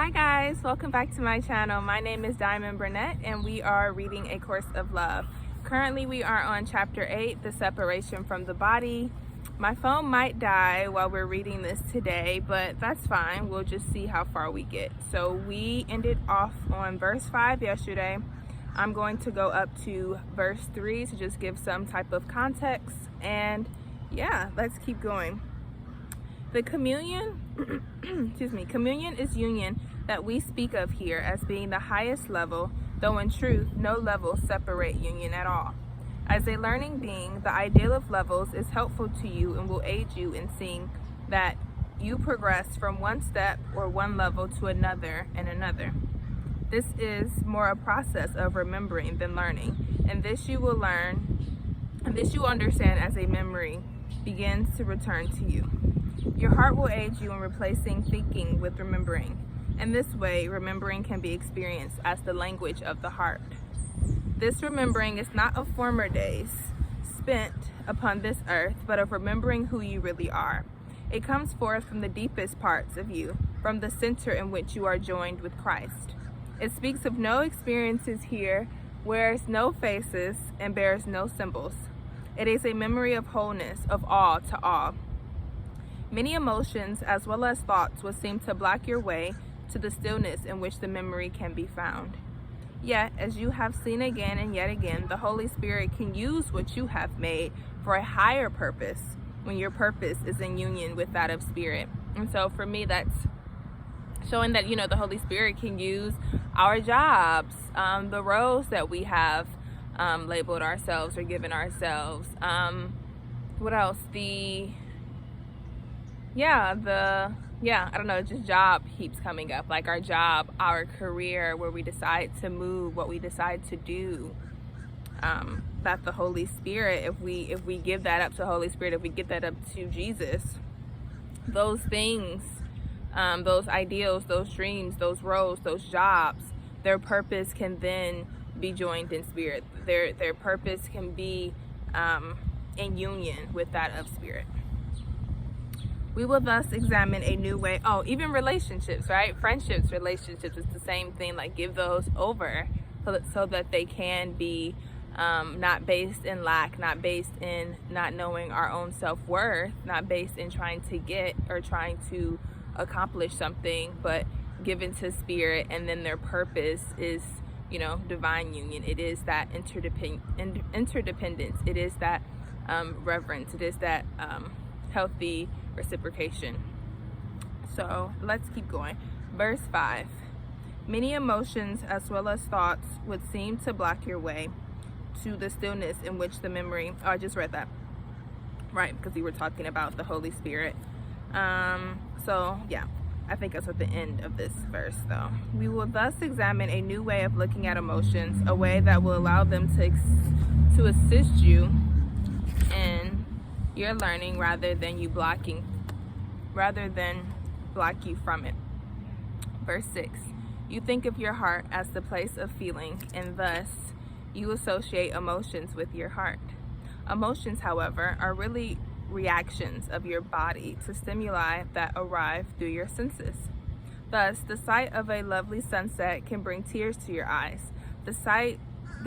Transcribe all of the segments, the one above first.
Hi guys, welcome back to my channel. My name is Diamond Burnett and we are reading A Course of Love. Currently we are on chapter 8, the separation from the body. My phone might die while we're reading this today, but that's fine. We'll just see how far we get. So we ended off on verse 5 yesterday. I'm going to go up to verse 3 to just give some type of context, and yeah, let's keep going. The communion, communion is union that we speak of here as being the highest level, though in truth, no levels separate union at all. As a learning being, the ideal of levels is helpful to you and will aid you in seeing that you progress from one step or one level to another and another. This is more a process of remembering than learning, and this you will understand as a memory begins to return to you. Your heart will aid you in replacing thinking with remembering. In this way, remembering can be experienced as the language of the heart. This remembering is not of former days spent upon this earth, but of remembering who you really are. It comes forth from the deepest parts of you, from the center in which you are joined with Christ. It speaks of no experiences here, wears no faces, and bears no symbols. It is a memory of wholeness, of all to all. Many emotions as well as thoughts will seem to block your way to the stillness in which the memory can be found. Yet, as you have seen again and yet again, the Holy Spirit can use what you have made for a higher purpose when your purpose is in union with that of Spirit. And so for me, that's showing that, the Holy Spirit can use our jobs, the roles that we have labeled ourselves or given ourselves. What else? Just job keeps coming up, like our job, our career, where we decide to move, what we decide to do. That the Holy Spirit, if we give that up to the Holy Spirit, if we give that up to Jesus, those things, those ideals, those dreams, those roles, those jobs, their purpose can then be joined in Spirit. Their purpose can be in union with that of Spirit. We will thus examine a new way. Even relationships, right? Friendships, relationships, it's the same thing. Like, give those over so that they can be not based in lack, not based in not knowing our own self-worth, not based in trying to get or trying to accomplish something, but given to Spirit, and then their purpose is, divine union. It is that interdependence. It is that reverence. It is that healthy reciprocation. So let's keep going. Verse 5. Many emotions as well as thoughts would seem to block your way to the stillness in which the memory, I just read that, right, because we were talking about the Holy Spirit. I think that's at the end of this verse though. We will thus examine a new way of looking at emotions, a way that will allow them to assist you in your learning rather than block you from it. Verse 6. You think of your heart as the place of feeling, and thus you associate emotions with your heart. Emotions, however, are really reactions of your body to stimuli that arrive through your senses. Thus, the sight of a lovely sunset can bring tears to your eyes. The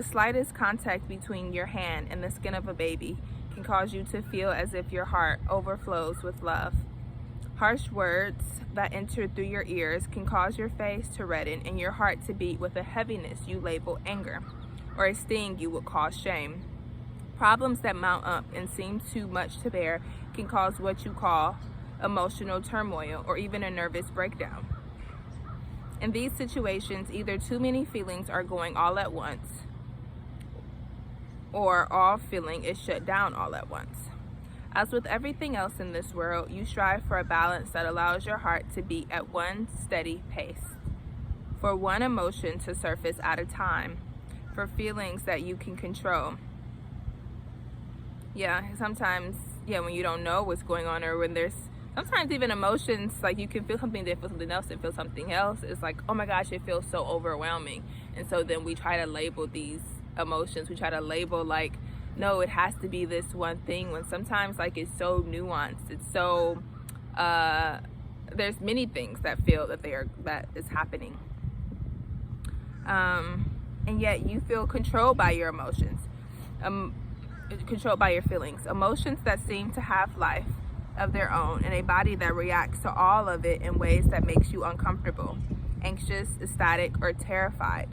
slightest contact between your hand and the skin of a baby can cause you to feel as if your heart overflows with love. Harsh words that enter through your ears can cause your face to redden and your heart to beat with a heaviness you label anger, or a sting you would call shame. Problems that mount up and seem too much to bear can cause what you call emotional turmoil or even a nervous breakdown. In these situations, either too many feelings are going all at once, or all feeling is shut down all at once. As with everything else in this world, you strive for a balance that allows your heart to beat at one steady pace, for one emotion to surface at a time, for feelings that you can control. Sometimes, when you don't know what's going on, or when there's sometimes even emotions, like you can feel something, then feel something else, and feel something else. It's like, oh my gosh, it feels so overwhelming. And so then we try to label these emotions. We try to label like, no, it has to be this one thing, when sometimes like it's so nuanced. It's so there's many things that feel that is happening. And yet you feel controlled by your emotions, controlled by your feelings, emotions that seem to have life of their own, and a body that reacts to all of it in ways that makes you uncomfortable, anxious, ecstatic, or terrified.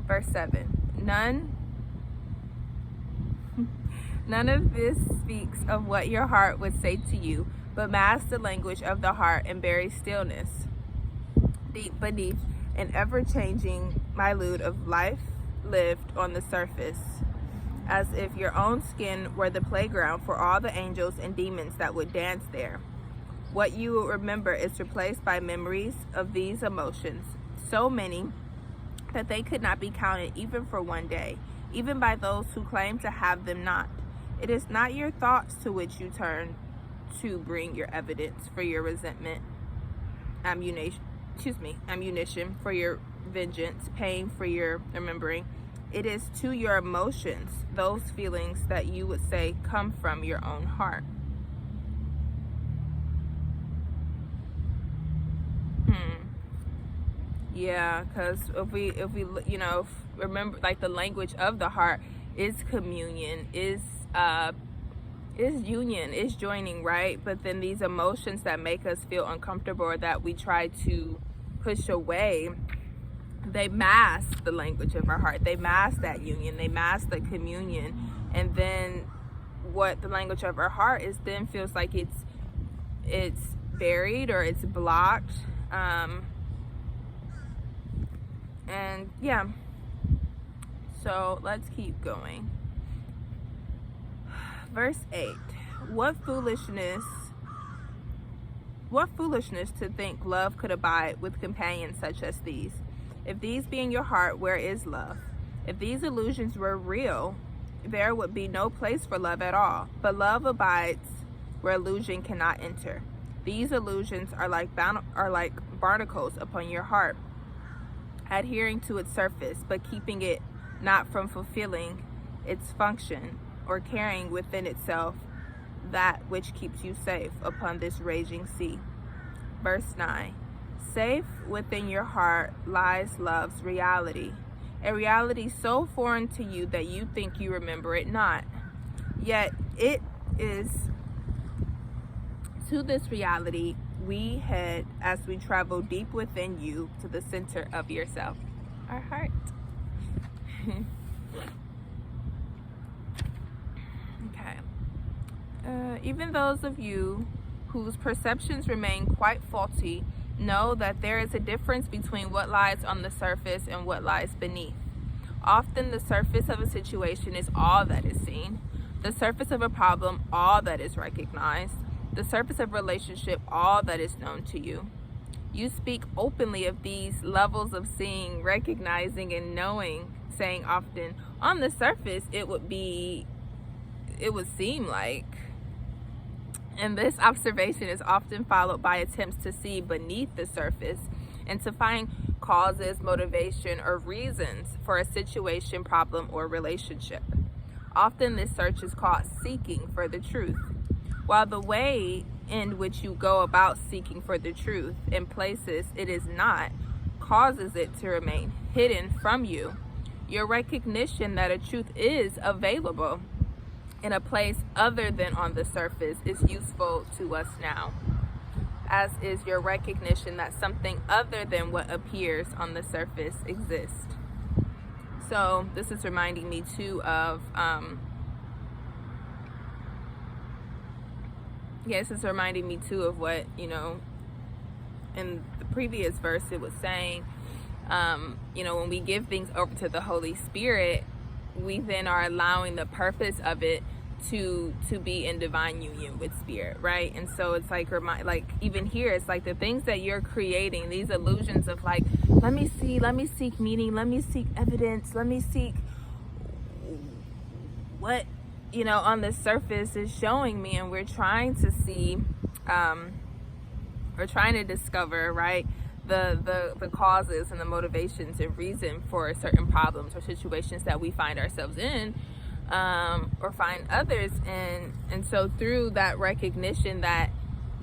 Verse 7. None of this speaks of what your heart would say to you, but masks the language of the heart and buries stillness deep beneath an ever-changing milieu of life lived on the surface, as if your own skin were the playground for all the angels and demons that would dance there. What you will remember is replaced by memories of these emotions, so many that they could not be counted even for one day, even by those who claim to have them not. It is not your thoughts to which you turn to bring your evidence for your resentment, ammunition for your vengeance, pain for your remembering. It is to your emotions, those feelings that you would say come from your own heart. Yeah, because if we remember, like, the language of the heart is communion, is union, is joining, right? But then these emotions that make us feel uncomfortable or that we try to push away, they mask the language of our heart. They mask that union. They mask the communion. And then what the language of our heart is then feels like it's buried or it's blocked. And yeah, so let's keep going. Verse 8. What foolishness to think love could abide with companions such as these. If these be in your heart, where is love? If these illusions were real, there would be no place for love at all. But love abides where illusion cannot enter. These illusions are like barnacles upon your heart, adhering to its surface, but keeping it not from fulfilling its function or carrying within itself that which keeps you safe upon this raging sea. Verse 9. Safe within your heart lies love's reality, a reality so foreign to you that you think you remember it not. Yet it is to this reality we head as we travel deep within you to the center of yourself, our heart. Okay. Even those of you whose perceptions remain quite faulty know that there is a difference between what lies on the surface and what lies beneath. Often the surface of a situation is all that is seen, the surface of a problem all that is recognized, the surface of a relationship all that is known to you. You speak openly of these levels of seeing, recognizing, and knowing, saying often, on the surface it would seem like. And this observation is often followed by attempts to see beneath the surface and to find causes, motivation, or reasons for a situation, problem, or relationship. Often this search is called seeking for the truth. While the way in which you go about seeking for the truth in places it is not causes it to remain hidden from you, your recognition that a truth is available in a place other than on the surface is useful to us now, as is your recognition that something other than what appears on the surface exists. So this is reminding me too of what, in the previous verse it was saying, when we give things over to the Holy Spirit, we then are allowing the purpose of it to be in divine union with Spirit, right? And so it's like even here, it's like the things that you're creating, these illusions of like, let me seek meaning, let me seek evidence, let me seek what on the surface is showing me, and we're trying to see, we're trying to discover, right, the causes and the motivations and reason for certain problems or situations that we find ourselves in, or find others in. And so through that recognition that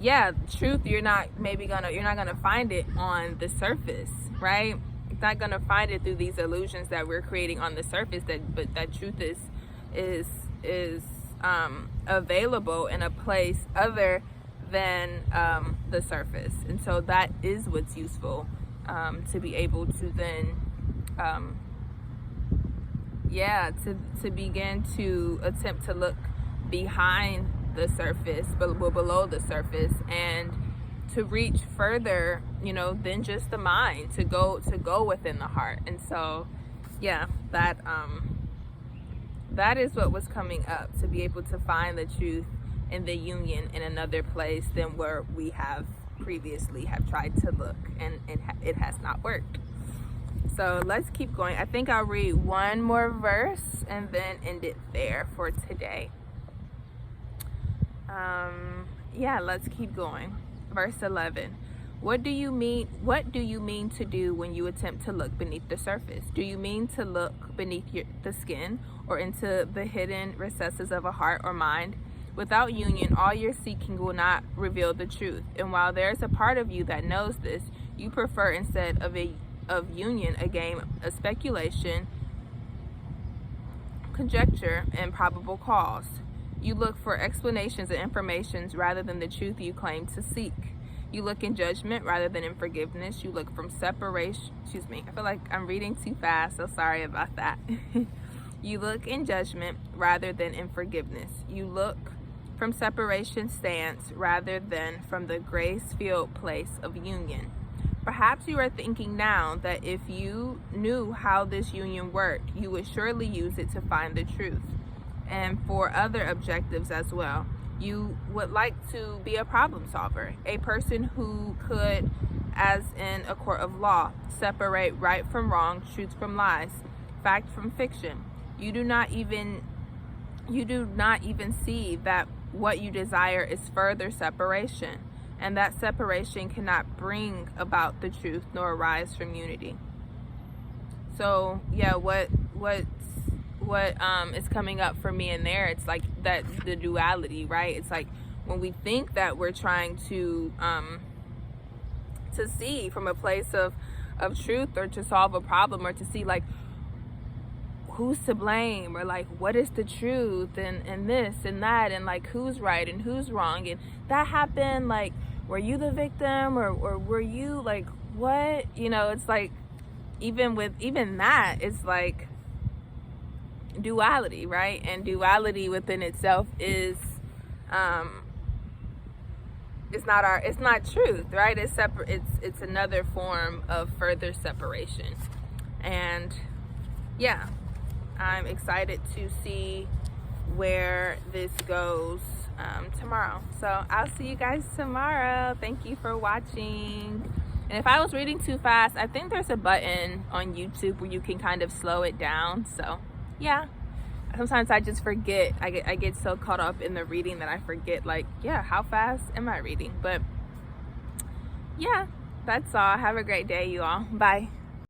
yeah, truth, you're not gonna find it on the surface, right? You're not gonna find it through these illusions that we're creating on the surface, but that truth is available in a place other than the surface. And so that is what's useful, to be able to then to begin to attempt to look behind the surface, below the surface, and to reach further, than just the mind, to go within the heart. And so that is what was coming up, to be able to find the truth in the union in another place than where we have previously have tried to look, and it has not worked. So let's keep going. I think I'll read one more verse and then end it there for today. Let's keep going. Verse 11. What do you mean to do when you attempt to look beneath the surface? Do you mean to look beneath the skin, or into the hidden recesses of a heart or mind? Without union, all your seeking will not reveal the truth. And while there is a part of you that knows this, you prefer, instead of union, a game of speculation, conjecture, and probable cause. You look for explanations and informations rather than the truth you claim to seek. You look in judgment rather than in forgiveness. You look from separation. Excuse me, I feel like I'm reading too fast, so sorry about that. You look in judgment rather than in forgiveness. You look from separation stance rather than from the grace-filled place of union. Perhaps you are thinking now that if you knew how this union worked, you would surely use it to find the truth, and for other objectives as well. You would like to be a problem solver, a person who could, as in a court of law, separate right from wrong, truth from lies, fact from fiction. You do not even see that what you desire is further separation, and that separation cannot bring about the truth nor arise from unity. So what is coming up for me in there, it's like that, the duality, right? It's like when we think that we're trying to see from a place of truth, or to solve a problem, or to see like who's to blame, or like what is the truth, and this and that, and like who's right and who's wrong, and that happened, like were you the victim, or were you like what, it's like even that, it's like duality, right? And duality within itself is it's not truth, right? It's separate. It's another form of further separation. And I'm excited to see where this goes tomorrow. So I'll see you guys tomorrow. Thank you for watching. And if I was reading too fast, I think there's a button on YouTube where you can kind of slow it down. So sometimes I just forget. I get so caught up in the reading that I forget, like, how fast am I reading? But that's all. Have a great day, you all. Bye.